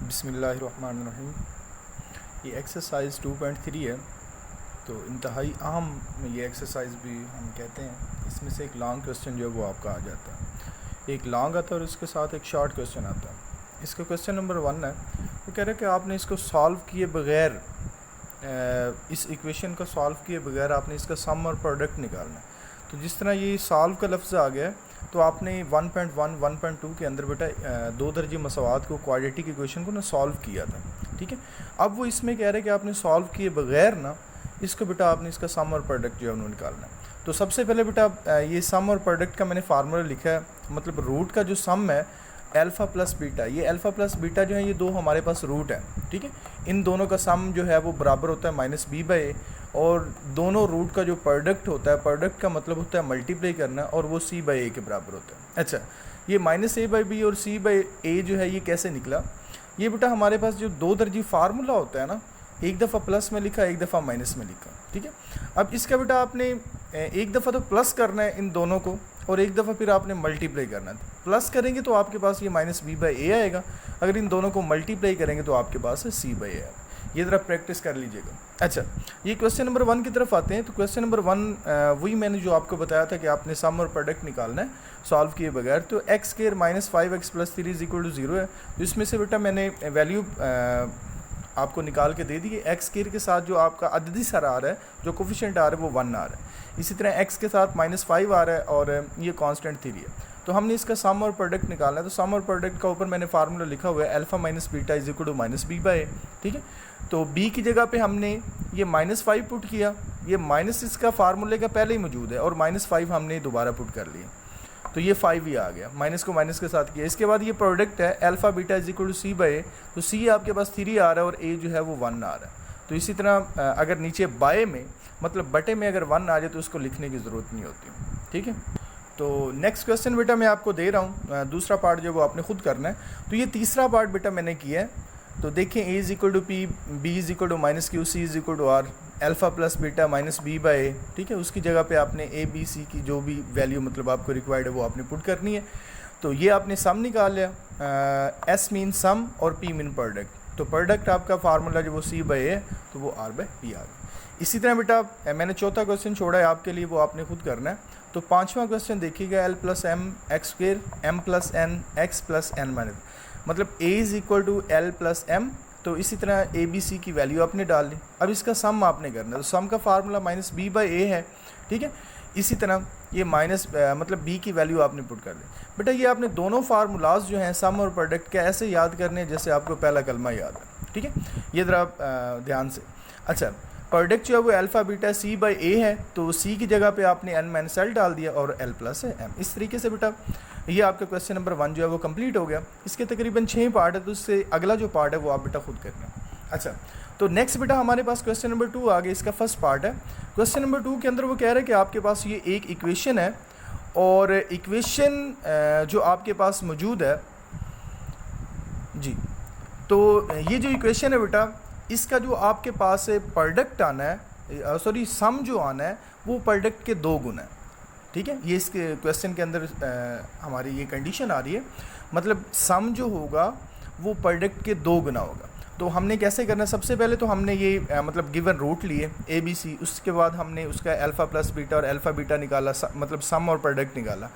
बिस्मिल्लाहिर्रहमानिर्रहीम। ये एक्सरसाइज 2.3 है, तो इंतहाई अहम ये एक्सरसाइज भी हम कहते हैं। इसमें से एक लॉन्ग क्वेश्चन जो है वो आपका आ जाता है। एक लॉन्ग आता है और इसके साथ एक शॉर्ट क्वेश्चन आता है। इसका क्वेश्चन नंबर 1 है, वो कह रहा है कि आपने इसको सॉल्व किए बगैर, इस इक्वेशन को सॉल्व किए बगैर आपने इसका सम और प्रोडक्ट निकालना है। तो जिस तरह ये सॉल्व का लफ्ज़ आ गया है, तो आपने 1.1 1.2 के अंदर बेटा दो दर्जे मसवात को, क्वाड्रेटिक इक्वेशन को ना सॉल्व किया था। ठीक है, अब वो इसमें कह रहे हैं कि आपने सॉल्व किए बगैर ना इसको बेटा आपने इसका सम और प्रोडक्ट जो है उन्होंने निकालना है। तो सबसे पहले बेटा ये सम और प्रोडक्ट का मैंने फार्मूला लिखा है, मतलब रूट का जो सम है अल्फ़ा प्लस बीटा, ये अल्फ़ा प्लस बीटा जो है ये दो हमारे पास रूट है। ठीक है, इन दोनों का सम जो है वो बराबर होता है -b/a, और दोनों रूट का जो प्रोडक्ट होता है, प्रोडक्ट का मतलब होता है मल्टीप्लाई करना, और वो c/a के बराबर होता है। अच्छा, ये -a/b और c/a जो है ये कैसे निकला? ये बेटा हमारे पास जो दो दर्जी फार्मूला होता है ना, एक दफ़ा प्लस में लिखा, एक दफ़ा माइनस में लिखा। ठीक है, अब इसका बेटा आपने एक दफ़ा तो प्लस करना है इन दोनों को, और एक दफ़ा फिर आपने मल्टीप्लाई करना है। प्लस करेंगे तो आपके पास ये -b/a आएगा, अगर इन दोनों को मल्टीप्लाई करेंगे तो आपके पास है c/a आएगा। ये ज़रा प्रैक्टिस कर लीजिएगा। अच्छा, ये क्वेश्चन नंबर 1 की तरफ आते हैं। तो क्वेश्चन नंबर 1 वही मैंने जो आपको बताया था कि आपने सम और प्रोडक्ट निकालना है सॉल्व किए बगैर। तो x² -5x + 3 = 0 है। तो इसमें से बेटा मैंने वैल्यू आपको निकाल के दे दी। x² के साथ जो आपका अददी सर आ रहा है, जो कोफिशिएंट आ रहा है वो 1 आ रहा है। इसी तरह x के साथ -5 आ रहा है, और ये कांस्टेंट 3 है। तो हमने इसका सम और प्रोडक्ट निकालना है। तो सम और प्रोडक्ट का ऊपर मैंने फार्मूला लिखा हुआ है अल्फ़ा माइनस बीटा = -b/a। ठीक है, तो b की जगह पे हमने ये -5 पुट किया, ये माइनस इसका फार्मूले का पहले ही मौजूद है, और -5 हमने दोबारा पुट कर लिया, तो ये 5 ही आ गया। माइनस को माइनस के साथ किया। इसके बाद ये प्रोडक्ट है अल्फ़ा बीटा = c/a, तो c आपके पास 3 आ रहा है और a जो है वो 1 आ रहा है। तो इसी तरह अगर नीचे बाय में, मतलब बटे में अगर 1 आ जाए तो उसको लिखने की ज़रूरत नहीं होती। ठीक है, तो नेक्स्ट क्वेश्चन बेटा मैं आपको दे रहा हूँ। दूसरा पार्ट जो वो आपने खुद करना है। तो ये तीसरा पार्ट बेटा मैंने किया है। तो देखें a = p, b = -q, c = r, alpha plus beta -b/a। ठीक है, उसकी जगह पे आपने a b c की जो भी वैल्यू मतलब आपको रिक्वायर्ड है वो आपने पुट करनी है। तो ये आपने सम निकाल लिया, s मीन सम और p मीन प्रोडक्ट। तो प्रोडक्ट आपका फार्मूला जो वो c/a है, तो वो r/p आ गया। इसी तरह बेटा मैंने चौथा क्वेश्चन छोड़ा है आपके लिए, वो आपने खुद करना है। तो पांचवा क्वेश्चन देखिएगा, l + m x², m + n x + n-, मतलब a = l + m। तो इसी तरह a b c की वैल्यू आपने डाल ली। अब इसका सम आपने करना है। तो सम का फार्मूला -b/a है। ठीक है, इसी तरह ये मतलब b की वैल्यू आपने पुट कर ली। बेटा ये आपने दोनों फार्मूलाज जो हैं सम और प्रोडक्ट के ऐसे याद करने हैं जैसे आपको पहला कलमा याद है। ठीक है, ये ज़रा ध्यान से। अच्छा, प्रोडक्ट जो है वो अल्फ़ा बीटा c/a है, तो c की जगह पे आपने n - l डाल दिया, और l + m। इस तरीके से बेटा ये आपका क्वेश्चन नंबर 1 जो है वो कंप्लीट हो गया। इसके तकरीबन 6 पार्ट है, तो उससे अगला जो पार्ट है वो आप बेटा खुद करना। अच्छा, तो नेक्स्ट बेटा हमारे पास क्वेश्चन नंबर 2 आ गया। इसका फर्स्ट पार्ट है। क्वेश्चन नंबर 2 के अंदर वो कह रहा है कि आपके पास ये एक इक्वेशन है, और इक्वेशन जो आपके पास मौजूद है जी, तो ये जो इक्वेशन है बेटा, इसका जो आपके पास प्रोडक्ट आना है, सॉरी सम जो आना है, वो प्रोडक्ट के 2 गुना है। ठीक है, ये इसके क्वेश्चन के अंदर हमारी ये कंडीशन आ रही है, मतलब सम जो होगा वो प्रोडक्ट के 2 गुना होगा। तो हमने कैसे करना है? सबसे पहले तो हमने ये मतलब गिवन रूट लिए a b c, उसके बाद हमने उसका अल्फ़ा प्लस बीटा और अल्फ़ा बीटा निकाला, मतलब सम और प्रोडक्ट निकाला।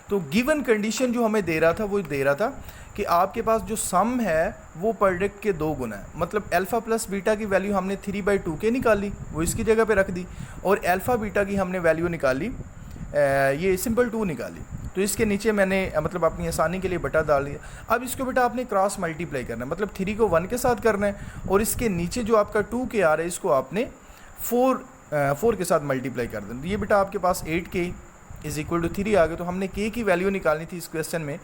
तो गिवन कंडीशन जो हमें दे रहा था वो दे रहा था कि आपके पास जो सम है वो प्रोडक्ट के 2 गुना है। मतलब अल्फ़ा प्लस बीटा की वैल्यू हमने 3/2 के निकाली, वो इसकी जगह पे रख दी, और अल्फ़ा बीटा की हमने वैल्यू निकाली, ये सिंपल 2 निकाली। तो इसके नीचे मैंने मतलब अपनी आसानी के लिए बटा डाल दिया। अब इसको बेटा आपने क्रॉस मल्टीप्लाई करना है, मतलब 3 को 1 के साथ करना है, और इसके नीचे जो आपका 2 के आ रहा है इसको आपने 4 के साथ मल्टीप्लाई कर देना। तो ये बेटा आपके पास 8k = 3 आ गया। तो हमने k की वैल्यू निकालनी थी इस क्वेश्चन में,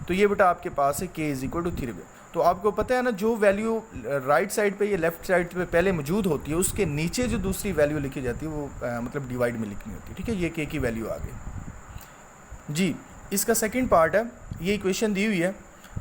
तो ये बेटा आपके पास है k = 3। तो आपको पता है ना, जो वैल्यू राइट साइड पे या लेफ्ट साइड पे पहले मौजूद होती है, उसके नीचे जो दूसरी वैल्यू लिखी जाती है वो मतलब डिवाइड में लिखनी होती है। ठीक है, ये k की वैल्यू आ गई जी। इसका सेकंड पार्ट है, ये इक्वेशन दी हुई है।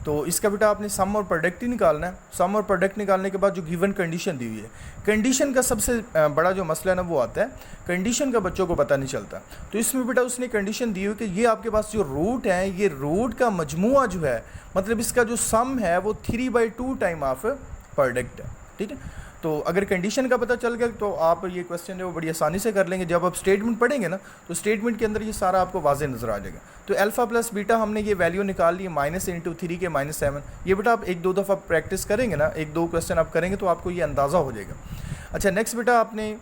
तो इसका बेटा आपने सम और प्रोडक्ट ही निकालना है। सम और प्रोडक्ट निकालने के बाद जो गिवन कंडीशन दी हुई है, कंडीशन का सबसे बड़ा जो मसला है ना वो आता है, कंडीशन का बच्चों को पता नहीं चलता। तो इसमें बेटा उसने कंडीशन दी हुई कि ये आपके पास जो रूट है, ये रूट का मजमुआ जो है, मतलब इसका जो सम है वो 3/2 टाइम ऑफ प्रोडक्ट है। ठीक है, तो अगर कंडीशन का पता चल गया तो आप ये क्वेश्चन है वो बड़ी आसानी से कर लेंगे। जब आप स्टेटमेंट पढ़ेंगे ना तो स्टेटमेंट के अंदर ये सारा आपको वाज़े नज़र आ जाएगा। तो अल्फ़ा प्लस बीटा हमने ये वैल्यू निकाल ली -3 के -7। ये बेटा आप 1-2 दफ़ा प्रैक्टिस करेंगे ना, 1-2 क्वेश्चन आप करेंगे तो आपको ये अंदाज़ा हो जाएगा। अच्छा, नेक्स्ट बेटा आपने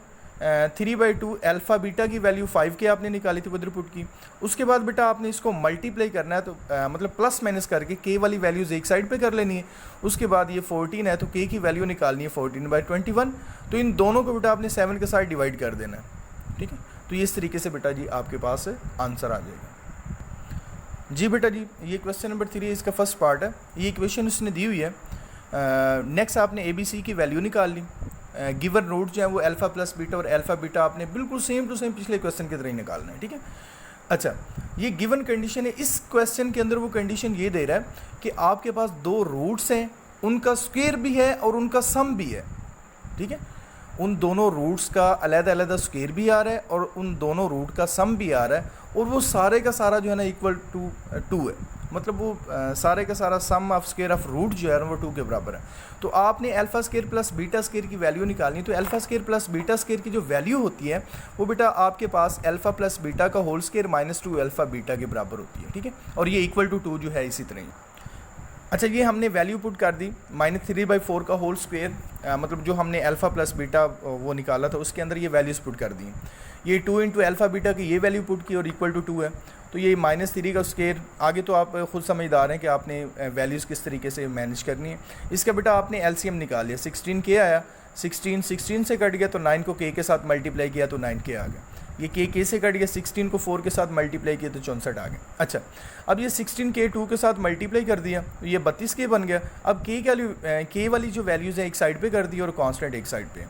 3/2 अल्फ़ा बीटा की वैल्यू 5 के आपने निकाली थी, उधर पुट की। उसके बाद बेटा आपने इसको मल्टीप्लाई करना है, तो मतलब प्लस माइनस करके के वाली वैल्यूज़ एक साइड पे कर लेनी है। उसके बाद ये 14 है तो के की वैल्यू निकालनी है 14/21। तो इन दोनों को बेटा आपने 7 के साथ डिवाइड कर देना है। ठीक है, तो ये इस तरीके से बेटा जी आपके पास आंसर आ जाएगा। जी बेटा जी, ये क्वेश्चन नंबर 3 इसका फर्स्ट पार्ट है। ये इक्वेशन उसने दी हुई है। नेक्स्ट आपने ABC की वैल्यू निकाल ली। गिवन रूट जो है वो अल्फ़ा प्लस बीटा और अल्फ़ा बीटा आपने बिल्कुल सेम टू सेम पिछले क्वेश्चन की तरह ही निकालना है। ठीक है, अच्छा, ये गिवन कंडीशन है। इस क्वेश्चन के अंदर वो कंडीशन ये दे रहा है कि आपके पास 2 रूट्स हैं, उनका स्क्वायर भी है और उनका सम भी है। ठीक है, उन दोनों रूट्स का अलग-अलग स्क्वायर भी आ रहा है और उन दोनों रूट का सम भी आ रहा है, और वो सारे का सारा जो है ना इक्वल टू 2 है। मतलब वो सारे का सारा सम ऑफ स्क्वायर ऑफ रूट जो है ना वो 2 के बराबर है। तो आपने alpha square plus beta square की वैल्यू निकालनी। तो alpha square plus beta square की जो वैल्यू होती है वो बेटा आपके पास अल्फ़ा प्लस बीटा का होल स्क्वायर -2 अल्फ़ा बीटा के बराबर होती है। ठीक है, और ये इक्वल टू 2 जो है इसी तरह ही। अच्छा, ये हमने वैल्यू पुट कर दी -3/4 का होल स्क्वायर, मतलब जो हमने अल्फ़ा प्लस बीटा वो निकाला था उसके अंदर ये वैल्यूज़ पुट कर दी। ये 2 इंटू अल्फ़ा बीटा की ये वैल्यू पुट की और इक्वल टू 2 है। तो ये -3 का स्क्वायर, आगे तो आप खुद समझदार हैं कि आपने वैल्यूज़ किस तरीके से मैनेज करनी है। इसका बेटा आपने एलसीएम निकाल लिया। 16 के आया, 16 से कट गया तो 9 को के साथ मल्टीप्लाई किया तो 9 के आ गया। ये के से कट गया, 16 को 4 के साथ मल्टीप्लाई किया तो 64 आ गया। अच्छा, अब ये 16 के 2 के साथ मल्टीप्लाई कर दिया तो ये 32 के बन गया। अब के वाली जो वैल्यूज़ है एक साइड पे कर दी और कांस्टेंट एक साइड पे।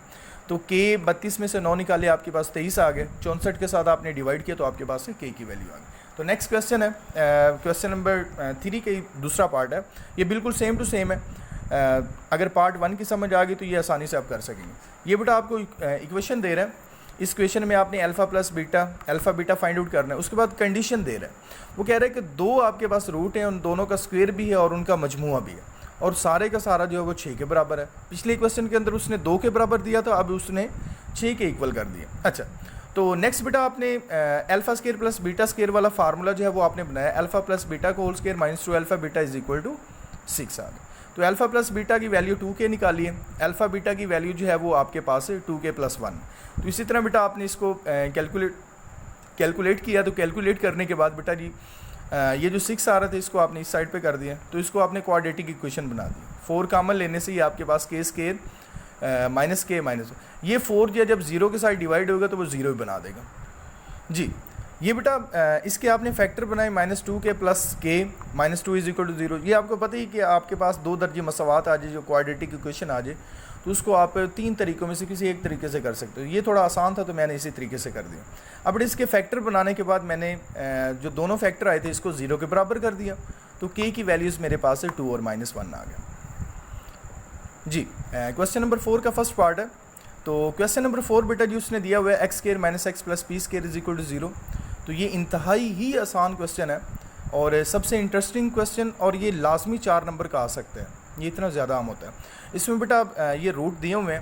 तो के 32 में से 9 निकाले, आपके पास 23 आ गए। 64 के साथ आपने डिवाइड किया तो आपके पास के की वैल्यू आ गई। तो नेक्स्ट क्वेश्चन है क्वेश्चन नंबर 3 का दूसरा पार्ट है। ये बिल्कुल सेम टू सेम है। अगर पार्ट 1 की समझ आ गई तो ये आसानी से आप कर सकेंगे। ये बेटा आपको इक्वेशन दे रहा है। इस क्वेश्चन में आपने alpha plus beta alpha beta find out करना है। उसके बाद कंडीशन दे रहा है, वो कह रहा है कि 2 आपके पास रूट हैं, उन दोनों का स्क्वायर भी है और उनका मजमुआ भी है, और सारे का सारा जो है वो 6 के बराबर है। पिछले क्वेश्चन के अंदर उसने 2 के बराबर दिया था, अब उसने 6 के इक्वल कर दिया। अच्छा, तो नेक्स्ट बेटा आपने alpha square plus beta square वाला फार्मूला जो है वो आपने बनाया। अल्फ़ा प्लस बीटा का whole square -2 alpha beta is equal to 6 आ गया। तो अल्फ़ा प्लस बीटा की वैल्यू 2 के निकालिए। अल्फ़ा बीटा की वैल्यू जो है वो आपके पास है 2 के + 1। तो इसी तरह बेटा आपने इसको कैलकुलेट किया। तो कैलकुलेट करने के बाद बेटा जी ये जो 6 आ रहा था इसको आपने इस साइड पे कर दिया, तो इसको आपने क्वाड्रेटिक इक्वेशन बना दी। 4 कॉमन लेने से ये आपके पास के स्क्वायर माइनस के माइनस, ये 4 जो जब 0 के साथ डिवाइड होगा तो वो 0 ही बना देगा जी। ये बेटा इसके आपने फैक्टर बनाए -2 के प्लस के -2 इज इक्वल टू 0। ये आपको पता ही कि आपके पास 2 दर्जे मसावात आ जाए, जो क्वाड्रेटिक इक्वेशन आ जाए, तो उसको आप 3 तरीक़ों में से किसी एक तरीके से कर सकते हो। ये थोड़ा आसान था तो मैंने इसी तरीके से कर दिया। अब इसके फैक्टर बनाने के बाद मैंने जो दोनों फैक्टर आए थे इसको 0 के बराबर कर दिया, तो के की वैल्यूज़ मेरे पास है 2 और -1 आ गया जी। क्वेश्चन नंबर 4 का फर्स्ट पार्ट है। तो क्वेश्चन नंबर 4 बेटा जी उसने दिया हुआ है x² - x + p² is equal to 0। तो ये इंतहाई ही आसान क्वेश्चन है और सबसे इंटरेस्टिंग क्वेश्चन, और ये लाजमी 4 नंबर का आ सकता है, ये इतना ज़्यादा आम होता है। इसमें बेटा ये रूट दिए हुए हैं।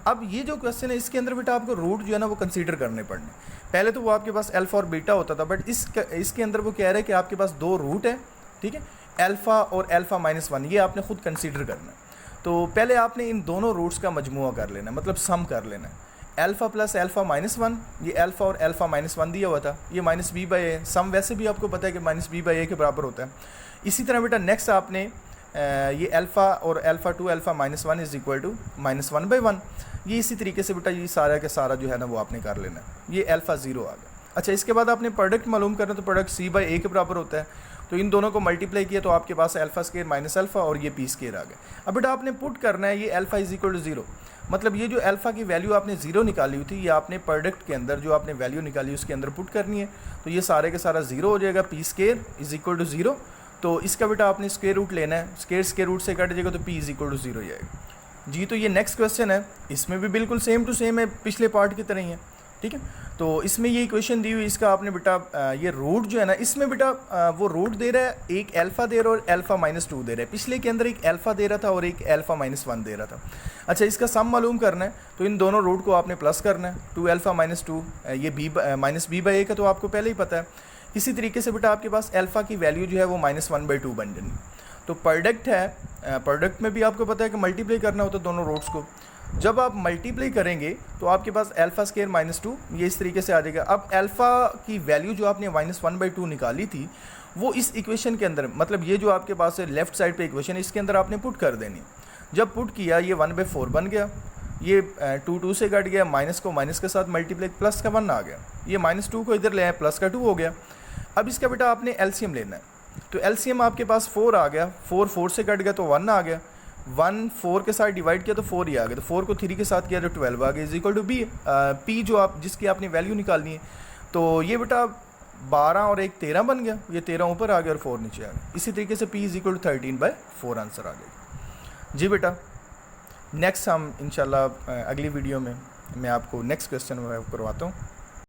अब ये जो क्वेश्चन है इसके अंदर बेटा आपको रूट जो है ना वो कंसीडर करने पड़ने। पहले तो वो आपके पास अल्फ़ा और बीटा होता था, बट इसके अंदर वो कह रहा है कि आपके पास 2 रूट है, ठीक है, अल्फ़ा और अल्फ़ा -1, ये आपने खुद कंसीडर करना है। तो पहले आपने इन दोनों रूट्स का मजमुआ कर लेना है, मतलब सम कर लेना है। अल्फ़ा प्लस अल्फ़ा -1, ये अल्फ़ा और अल्फ़ा -1 दिया हुआ था, ये -b/a, सम वैसे भी आपको पता है कि -b/a के बराबर होता है। इसी तरह बेटा नेक्स्ट आपने ये अल्फ़ा और alpha two alpha -1 is equal to -1/1, ये इसी तरीके से बेटा ये सारा का सारा जो है ना वो आपने कर लेना है। ये अल्फ़ा 0 आ गया। अच्छा, इसके बाद आपने प्रोडक्ट मालूम करना, तो प्रोडक्ट c/a के बराबर होता है, तो इन दोनों को मल्टीप्लाई किया तो आपके पास अल्फ़ा² - अल्फ़ा और ये p² आ गया। अब बेटा आपने पुट करना है ये अल्फ़ा इज इक्वल टू 0, मतलब ये जो अल्फ़ा की वैल्यू आपने 0 निकाली हुई थी, ये आपने प्रोडक्ट के अंदर जो आपने वैल्यू निकाली उसके अंदर पुट करनी है। तो ये सारे के सारा 0 हो जाएगा, p² इज इक्वल टू 0। तो इसका बेटा आपने स्क्वायर रूट लेना है, स्क्वायर रूट से कट जाएगा तो p इज इक्वल टू 0 ही आएगा जी। तो ये नेक्स्ट क्वेश्चन है, इसमें भी बिल्कुल सेम टू सेम है, पिछले पार्ट की तरह ही है, ठीक है। तो इसमें ये इक्वेशन दी हुई, इसका आपने बेटा ये रूट जो है ना, इसमें बेटा वो रूट दे रहा है, एक अल्फ़ा दे रहा है और अल्फ़ा -2 दे रहा है। पिछले के अंदर एक अल्फ़ा दे रहा था और एक अल्फ़ा -1 दे रहा था। अच्छा, इसका सम मालूम करना है तो इन दोनों रूट को आपने प्लस करना है। 2 अल्फ़ा -2 ये b/a का तो आपको पहले ही पता है। इसी तरीके से बेटा आपके पास अल्फ़ा की वैल्यू जो है वो -1/2 बन जानी। तो प्रोडक्ट है, प्रोडक्ट में भी आपको पता है कि मल्टीप्लाई करना होता है दोनों रूट्स को। जब आप मल्टीप्लाई करेंगे तो आपके पास अल्फ़ा स्क्वायर -2 ये इस तरीके से आ जाएगा। अब अल्फ़ा की वैल्यू जो आपने -1/2 निकाली थी वो इस इक्वेशन के अंदर, मतलब ये जो आपके पास है लेफ्ट साइड पे इक्वेशन, इसके अंदर आपने पुट कर देनी। जब पुट किया ये 1/4 बन गया, ये 2 से कट गया, माइनस को माइनस के साथ मल्टीप्लाई, प्लस का 1 आ गया, ये -2 को इधर ले आए, प्लस का 2 हो गया। अब इसका बेटा आपने एलसीएम लेना है, तो एलसीएम आपके पास 4 आ गया, 4 से कट गया तो 1 आ गया, 1 4 के साथ डिवाइड किया तो 4 ही आ गया, तो 4 को 3 के साथ किया तो 12 आ गया, is equal to B P जो आप जिसकी आपने वैल्यू निकालनी है। तो ये बेटा 12 और 1 13 बन गया, ये 13 ऊपर आ गया और 4 नीचे आ गया। इसी तरीके से p is equal to 13/4 answer आ जाएगा जी। बेटा नेक्स्ट हम इंशाल्लाह अगली वीडियो में मैं आपको नेक्स्ट क्वेश्चन करवाता हूँ।